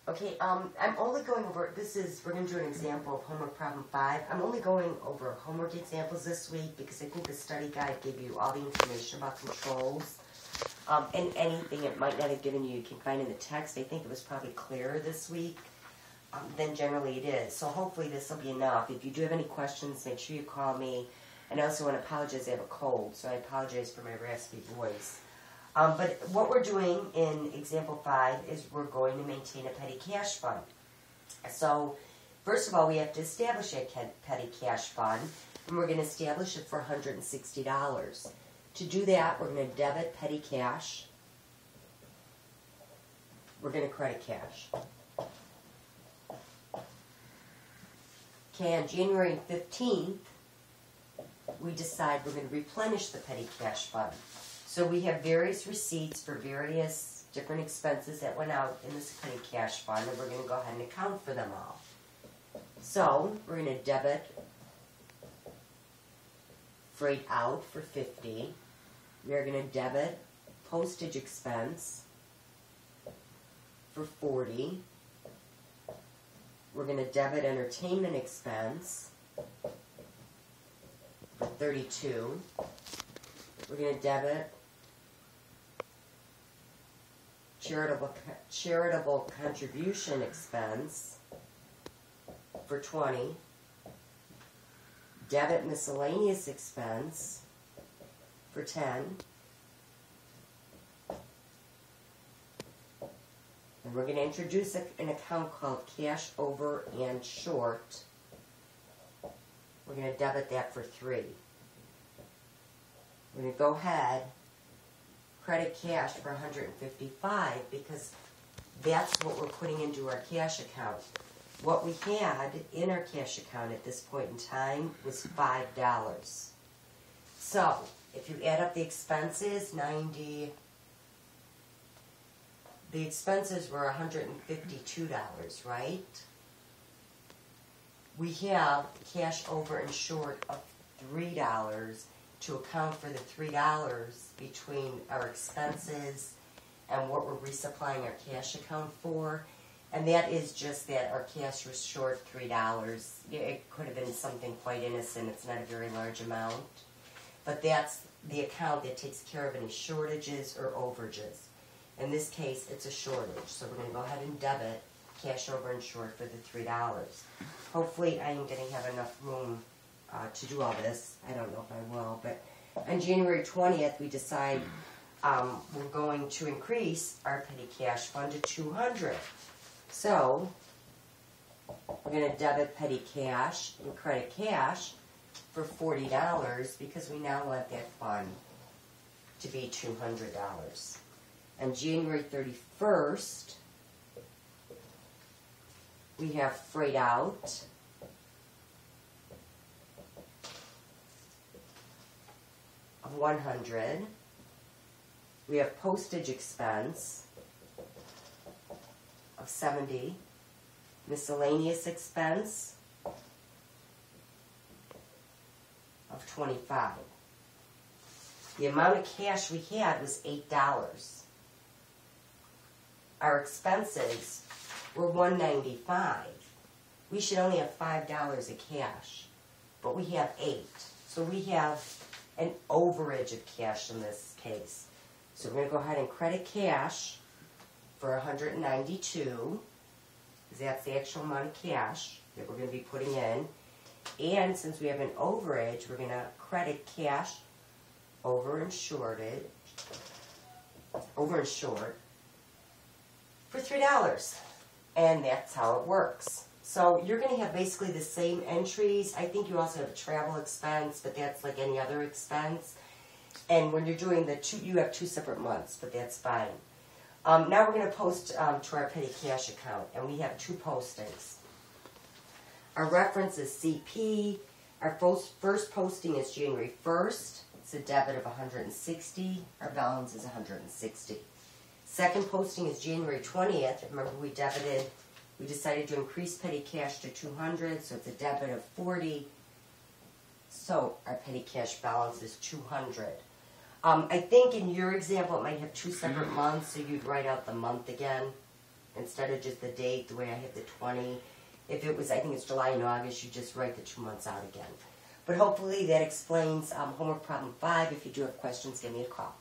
Okay, I'm only going over, we're going to do an example of homework problem 5. I'm only going over homework examples this week because I think the study guide gave you all the information about controls. And anything it might not have given you, you can find in the text. I think it was probably clearer this week than generally it is. So hopefully this will be enough. If you do have any questions, make sure you call me. And I also want to apologize, I have a cold, so I apologize for my raspy voice. But what we're doing in example 5 is we're going to maintain a petty cash fund. So first of all, we have to establish a petty cash fund, and we're going to establish it for $160. To do that, we're going to debit petty cash. We're going to credit cash. Okay, on January 15th, we decide we're going to replenish the petty cash fund. So we have various receipts for various different expenses that went out in this petty cash fund, and we're going to go ahead and account for them all. So we're going to debit freight out for $50. We are going to debit postage expense for $40. We're going to debit entertainment expense for $32. We're going to debit charitable contribution expense for $20. Debit miscellaneous expense for $10. And we're going to introduce an account called cash over and short. We're going to debit that for $3. We're going to go ahead, credit cash for $155 because that's what we're putting into our cash account. What we had in our cash account at this point in time was $5. So, if you add up the expenses, the expenses were $152, right? We have cash over and short of $3 to account for the $3 between our expenses and what we're resupplying our cash account for. And that is just that our cash was short $3. It could have been something quite innocent. It's not a very large amount. But that's the account that takes care of any shortages or overages. In this case, it's a shortage. So we're going to go ahead and debit cash over and short for the $3. Hopefully I am going to have enough room to do all this. I don't know if I will. But on January 20th, we decide we're going to increase our petty cash fund to $200. So we're going to debit petty cash and credit cash for $40 because we now want that fund to be $200. On January 31st, we have freight out of $100. We have postage expense of $70. Miscellaneous expense of $25. The amount of cash we had was $8. Our expenses were $195. We should only have $5 of cash, but we have $8. So we have an overage of cash in this case. So we're going to go ahead and credit cash for $192, because that's the actual amount of cash that we're going to be putting in. And since we have an overage, we're going to credit cash over and short for $3. And that's how it works. So you're going to have basically the same entries. I think you also have a travel expense, but that's like any other expense. And when you're doing the two, you have two separate months, but that's fine. Now we're going to post to our petty cash account, and we have two postings. Our reference is CP. Our first posting is January 1st. It's a debit of $160. Our balance is $160. Second posting is January 20th. Remember, we decided to increase petty cash to $200, so it's a debit of $40. So our petty cash balance is $200. I think in your example it might have two separate months, so you'd write out the month again. instead of just the date, the way I have the 20. If it was, I think it's July and August, you just write the 2 months out again. But hopefully that explains homework problem 5. If you do have questions, give me a call.